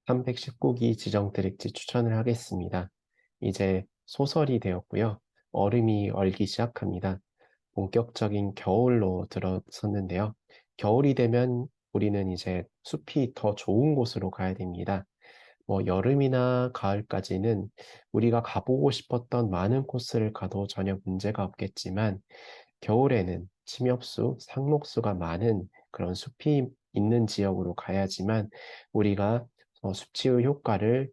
319기 지정 트랙지 추천을 하겠습니다. 이제 소설이 되었고요. 얼음이 얼기 시작합니다. 본격적인 겨울로 들어섰는데요. 겨울이 되면 우리는 이제 숲이 더 좋은 곳으로 가야 됩니다. 뭐 여름이나 가을까지는 우리가 가보고 싶었던 많은 코스를 가도 전혀 문제가 없겠지만 겨울에는 침엽수, 상록수가 많은 그런 숲이 있는 지역으로 가야지만 우리가 숲치유 효과를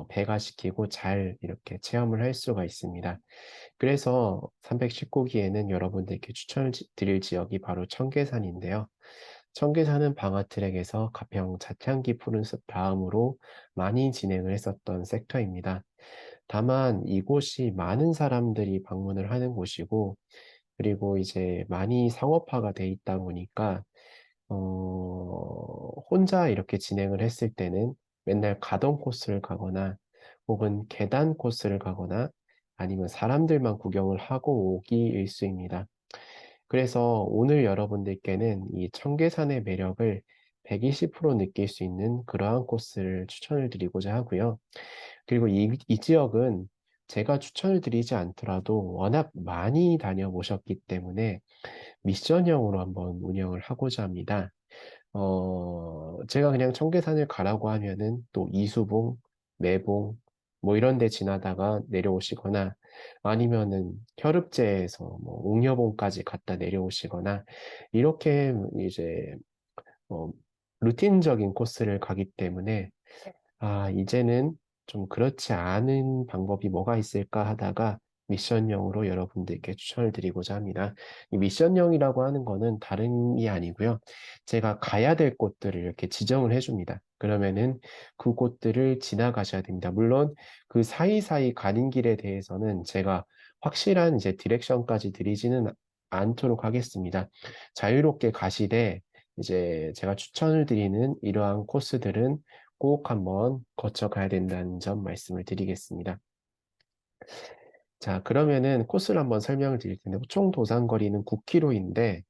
배가시키고 잘 이렇게 체험을 할 수가 있습니다. 그래서 319기에는 여러분들께 추천을 드릴 지역이 바로 청계산인데요. 청계산은 방화트랙에서 가평 자창기 푸른 숲 다음으로 많이 진행을 했었던 섹터입니다. 다만 이곳이 많은 사람들이 방문을 하는 곳이고, 그리고 이제 많이 상업화가 돼 있다 보니까 혼자 이렇게 진행을 했을 때는 맨날 가던 코스를 가거나 혹은 계단 코스를 가거나 아니면 사람들만 구경을 하고 오기 일수입니다. 그래서 오늘 여러분들께는 이 청계산의 매력을 120% 느낄 수 있는 그러한 코스를 추천을 드리고자 하고요. 그리고 이 지역은 제가 추천을 드리지 않더라도 워낙 많이 다녀보셨기 때문에 미션형으로 한번 운영을 하고자 합니다. 제가 그냥 청계산을 가라고 하면은 또 이수봉, 매봉, 뭐 이런 데 지나다가 내려오시거나 아니면은 혈읍제에서 뭐 옥녀봉까지 갔다 내려오시거나 이렇게 이제 어, 루틴적인 코스를 가기 때문에 이제는 좀 그렇지 않은 방법이 뭐가 있을까 하다가 미션형으로 여러분들께 추천을 드리고자 합니다. 이 미션형이라고 하는 거는 다름이 아니고요. 제가 가야 될 곳들을 이렇게 지정을 해줍니다. 그러면은 그 곳들을 지나가셔야 됩니다. 물론 그 사이사이 가는 길에 대해서는 제가 확실한 이제 디렉션까지 드리지는 않도록 하겠습니다. 자유롭게 가시되 이제 제가 추천을 드리는 이러한 코스들은 꼭 한번 거쳐가야 된다는 점 말씀을 드리겠습니다. 자, 그러면은 코스를 한번 설명을 드릴 텐데, 총 도산거리는 9km인데,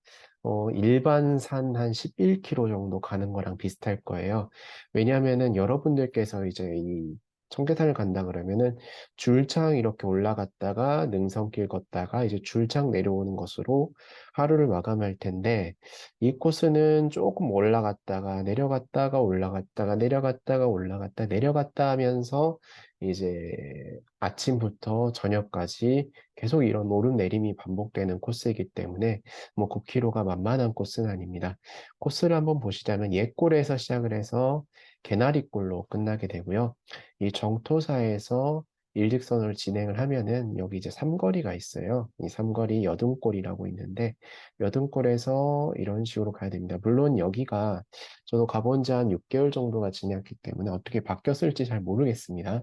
일반 산 한 11km 정도 가는 거랑 비슷할 거예요. 왜냐하면은 여러분들께서 이제 이 청계산을 간다 그러면은 줄창 이렇게 올라갔다가 능선길 걷다가 이제 줄창 내려오는 것으로 하루를 마감할 텐데, 이 코스는 조금 올라갔다가 내려갔다가 올라갔다가 내려갔다가 올라갔다 내려갔다 하면서 이제 아침부터 저녁까지 계속 이런 오름내림이 반복되는 코스이기 때문에 뭐 9km가 만만한 코스는 아닙니다. 코스를 한번 보시자면 옛골에서 시작을 해서 개나리골로 끝나게 되고요. 이 정토사에서 일직선으로 진행을 하면은 여기 이제 삼거리가 있어요. 이 삼거리 여든골이라고 있는데 여든골에서 이런 식으로 가야 됩니다. 물론 여기가 저도 가본 지 한 6개월 정도가 지났기 때문에 어떻게 바뀌었을지 잘 모르겠습니다.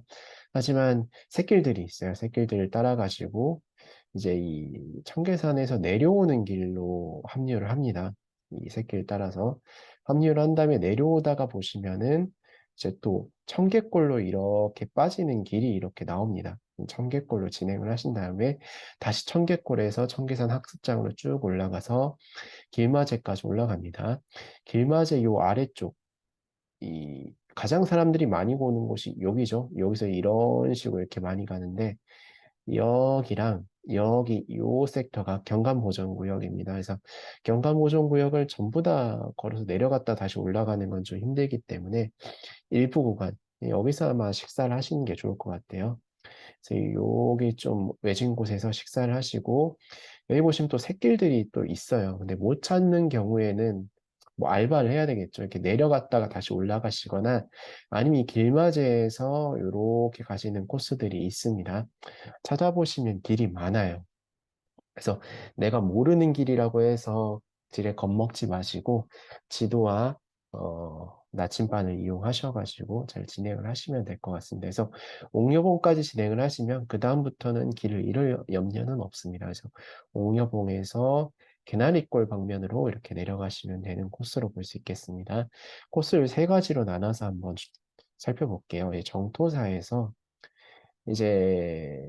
하지만 샛길들이 있어요. 샛길들을 따라가시고 이제 이 청계산에서 내려오는 길로 합류를 합니다. 이 샛길 따라서 합류를 한 다음에 내려오다가 보시면은 이제 또 청계골로 이렇게 빠지는 길이 이렇게 나옵니다. 청계골로 진행을 하신 다음에 다시 청계골에서 청계산 학습장으로 쭉 올라가서 길마제까지 올라갑니다. 길마제 요 아래쪽 이 가장 사람들이 많이 오는 곳이 여기죠. 여기서 이런 식으로 이렇게 많이 가는데 여기랑 여기 요 섹터가 경감보전구역입니다. 그래서 경감보전구역을 전부 다 걸어서 내려갔다 다시 올라가는 건 좀 힘들기 때문에 일부 구간 여기서 아마 식사를 하시는 게 좋을 것 같아요. 그래서 여기 좀 외진 곳에서 식사를 하시고 여기 보시면 또 샛길들이 또 있어요. 근데 못 찾는 경우에는 뭐 알바를 해야 되겠죠. 이렇게 내려갔다가 다시 올라가시거나 아니면 이 길마제에서 이렇게 가시는 코스들이 있습니다. 찾아보시면 길이 많아요. 그래서 내가 모르는 길이라고 해서 길에 겁먹지 마시고 지도와 나침반을 이용하셔가지고 잘 진행을 하시면 될 것 같습니다. 그래서 옥녀봉까지 진행을 하시면 그 다음부터는 길을 잃을 염려는 없습니다. 그래서 옥녀봉에서 개나리골 방면으로 이렇게 내려가시면 되는 코스로 볼 수 있겠습니다. 코스를 세 가지로 나눠서 한번 살펴볼게요. 정토사에서 이제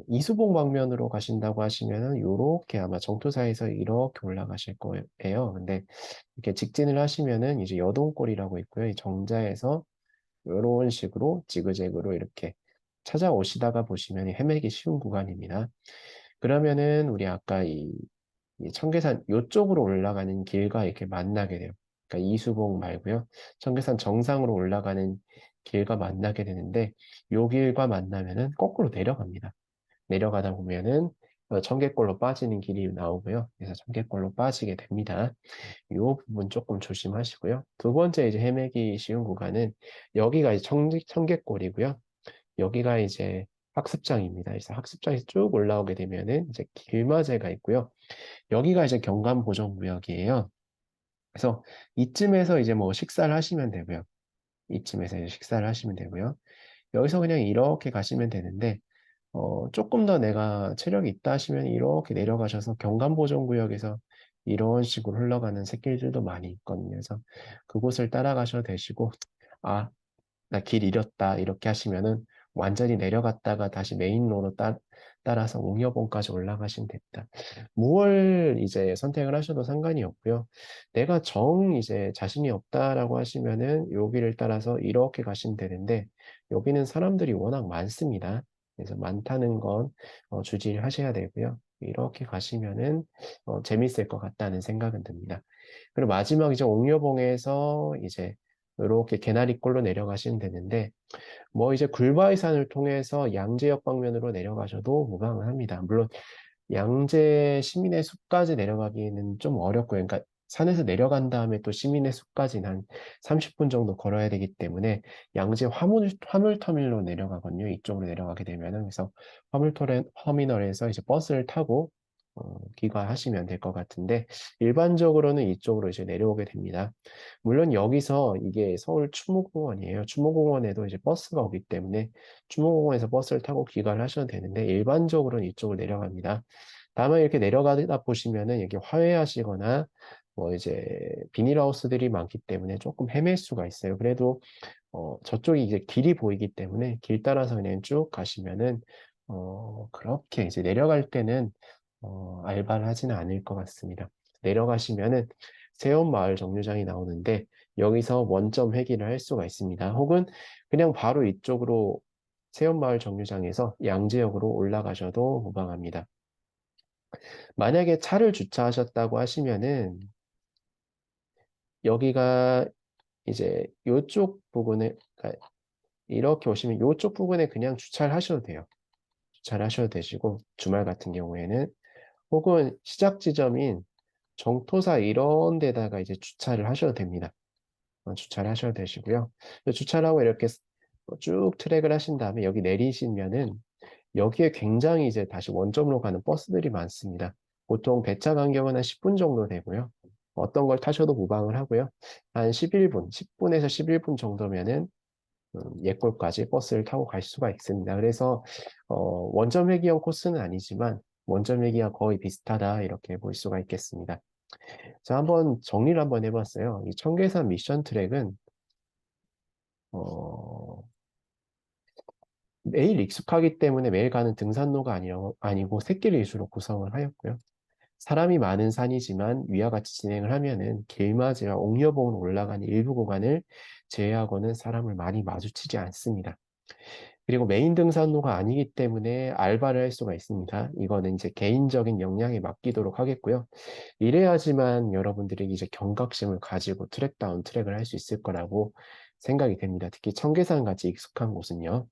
이수봉 방면으로 가신다고 하시면은 요렇게 아마 정토사에서 이렇게 올라가실 거예요. 근데 이렇게 직진을 하시면은 이제 여동골이라고 있고요. 이 정자에서 이런 식으로 지그재그로 이렇게 찾아오시다가 보시면 헤매기 쉬운 구간입니다. 그러면은 우리 아까 이 청계산 요쪽으로 올라가는 길과 이렇게 만나게 돼요. 그러니까 이수봉 말고요. 청계산 정상으로 올라가는 길과 만나게 되는데 요 길과 만나면은 거꾸로 내려갑니다. 내려가다 보면은 청계골로 빠지는 길이 나오고요. 그래서 청계골로 빠지게 됩니다. 이 부분 조금 조심하시고요. 두 번째 이제 헤매기 쉬운 구간은 여기가 이제 청계골이고요. 여기가 이제 학습장입니다. 그래서 학습장에서 쭉 올라오게 되면은 이제 길마제가 있고요. 여기가 이제 경감보정구역이에요. 그래서 이쯤에서 이제 뭐 식사를 하시면 되고요. 이쯤에서 이제 식사를 하시면 되고요. 여기서 그냥 이렇게 가시면 되는데 조금 더 내가 체력이 있다 하시면 이렇게 내려가셔서 경감보정구역에서 이런 식으로 흘러가는 샛길들도 많이 있거든요. 그래서 그곳을 따라가셔도 되시고, 아, 나 길 잃었다. 이렇게 하시면은 완전히 내려갔다가 다시 메인로로 따라서 옥녀봉까지 올라가시면 됩니다. 무얼 이제 선택을 하셔도 상관이 없고요. 내가 이제 자신이 없다라고 하시면은 여기를 따라서 이렇게 가시면 되는데 여기는 사람들이 워낙 많습니다. 그래서 많다는 건 주의하셔야 되고요. 이렇게 가시면은 재밌을 것 같다는 생각은 듭니다. 그리고 마지막 이제 옥녀봉에서 이제 이렇게 개나리꼴로 내려가시면 되는데 뭐 이제 굴바위산을 통해서 양재역 방면으로 내려가셔도 무방은 합니다. 물론 양재 시민의 숲까지 내려가기는 좀 어렵고요. 그러니까 산에서 내려간 다음에 또 시민의 숲까지는 한 30분 정도 걸어야 되기 때문에 양재 화물터미널로 내려가거든요. 이쪽으로 내려가게 되면은 그래서 터미널에서 이제 버스를 타고 귀가하시면 될 것 같은데 일반적으로는 이쪽으로 이제 내려오게 됩니다. 물론 여기서 이게 서울 추모공원이에요. 추모공원에도 이제 버스가 오기 때문에 추모공원에서 버스를 타고 귀가를 하셔도 되는데 일반적으로는 이쪽을 내려갑니다. 다만 이렇게 내려가다 보시면은 이렇게 화훼하시거나 뭐 이제 비닐하우스들이 많기 때문에 조금 헤맬 수가 있어요. 그래도 저쪽이 이제 길이 보이기 때문에 길 따라서 그냥 쭉 가시면은 그렇게 이제 내려갈 때는 알바를 하지는 않을 것 같습니다. 내려가시면은 세원마을 정류장이 나오는데 여기서 원점 회귀를 할 수가 있습니다. 혹은 그냥 바로 이쪽으로 세원마을 정류장에서 양재역으로 올라가셔도 무방합니다. 만약에 차를 주차하셨다고 하시면은 여기가 이제 이쪽 부분에 그러니까 이렇게 오시면 이쪽 부분에 그냥 주차를 하셔도 돼요. 주차를 하셔도 되시고 주말 같은 경우에는 혹은 시작 지점인 정토사 이런 데다가 이제 주차를 하셔도 됩니다. 주차를 하셔도 되시고요. 주차를 하고 이렇게 쭉 트랙을 하신 다음에 여기 내리시면은 여기에 굉장히 이제 다시 원점으로 가는 버스들이 많습니다. 보통 배차 간격은 한 10분 정도 되고요. 어떤 걸 타셔도 무방을 하고요. 한 11분, 10분에서 11분 정도면은 예골까지 버스를 타고 갈 수가 있습니다. 그래서 원점 회귀형 코스는 아니지만 원점 회귀와 거의 비슷하다 이렇게 볼 수가 있겠습니다. 자, 한번 정리를 한번 해봤어요. 이 청계산 미션 트랙은 어, 매일 익숙하기 때문에 매일 가는 등산로가 아니고 샛길 일수로 구성을 하였고요. 사람이 많은 산이지만 위와 같이 진행을 하면은 길맞이와 옥녀봉으로 올라가는 일부 구간을 제외하고는 사람을 많이 마주치지 않습니다. 그리고 메인 등산로가 아니기 때문에 알바를 할 수가 있습니다. 이거는 이제 개인적인 역량에 맡기도록 하겠고요. 이래야지만 여러분들이 이제 경각심을 가지고 트랙다운 트랙을 할 수 있을 거라고 생각이 됩니다. 특히 청계산 같이 익숙한 곳은요.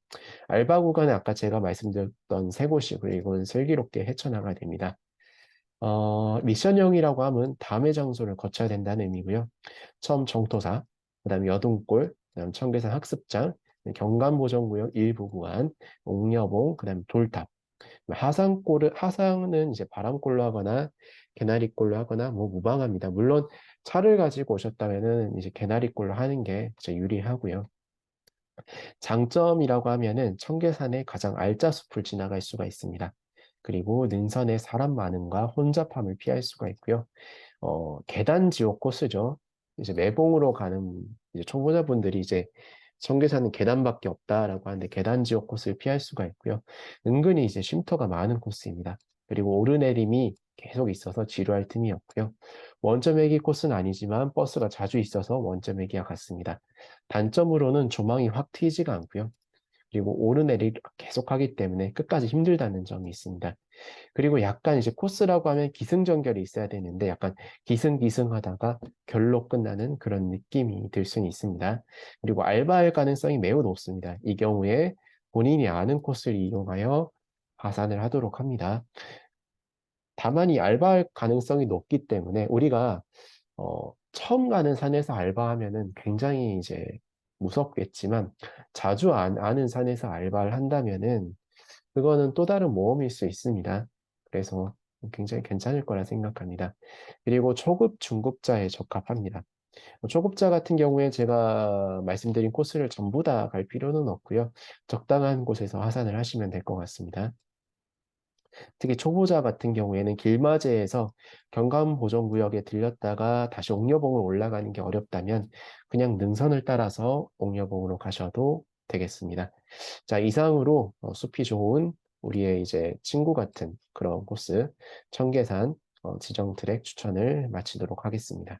알바 구간은 아까 제가 말씀드렸던 세 곳이고요. 이건 슬기롭게 헤쳐나가야 됩니다. 미션형이라고 하면 다음의 장소를 거쳐야 된다는 의미고요. 처음 정토사, 그 다음 여동골, 그 다음 청계산 학습장, 경감보정구역 일부 구간, 옥녀봉, 그 다음 돌탑. 하상은 이제 바람골로 하거나 개나리골로 하거나 뭐 무방합니다. 물론 차를 가지고 오셨다면은 이제 개나리골로 하는 게 진짜 유리하고요. 장점이라고 하면은 청계산의 가장 알짜숲을 지나갈 수가 있습니다. 그리고 능선에 사람 많음과 혼잡함을 피할 수가 있고요. 계단 지옥 코스죠. 이제 매봉으로 가는 이제 초보자분들이 이제 청계산은 계단밖에 없다라고 하는데 계단 지역 코스를 피할 수가 있고요. 은근히 이제 쉼터가 많은 코스입니다. 그리고 오르내림이 계속 있어서 지루할 틈이 없고요. 원점회기 코스는 아니지만 버스가 자주 있어서 원점회기와 같습니다. 단점으로는 조망이 확 트이지가 않고요. 그리고 오르내리 계속하기 때문에 끝까지 힘들다는 점이 있습니다. 그리고 약간 이제 코스라고 하면 기승전결이 있어야 되는데 약간 기승기승하다가 결로 끝나는 그런 느낌이 들 수는 있습니다. 그리고 알바할 가능성이 매우 높습니다. 이 경우에 본인이 아는 코스를 이용하여 하산을 하도록 합니다. 다만 이 알바할 가능성이 높기 때문에 우리가 처음 가는 산에서 알바하면은 굉장히 이제 무섭겠지만 자주 아는 산에서 알바를 한다면은 그거는 또 다른 모험일 수 있습니다. 그래서 굉장히 괜찮을 거라 생각합니다. 그리고 초급, 중급자에 적합합니다. 초급자 같은 경우에 제가 말씀드린 코스를 전부 다 갈 필요는 없고요. 적당한 곳에서 하산을 하시면 될 것 같습니다. 특히 초보자 같은 경우에는 길마제에서 경감보존구역에 들렸다가 다시 옥녀봉으로 올라가는 게 어렵다면 그냥 능선을 따라서 옥녀봉으로 가셔도 되겠습니다. 자, 이상으로 숲이 좋은 우리의 이제 친구 같은 그런 코스 청계산 지정 트랙 추천을 마치도록 하겠습니다.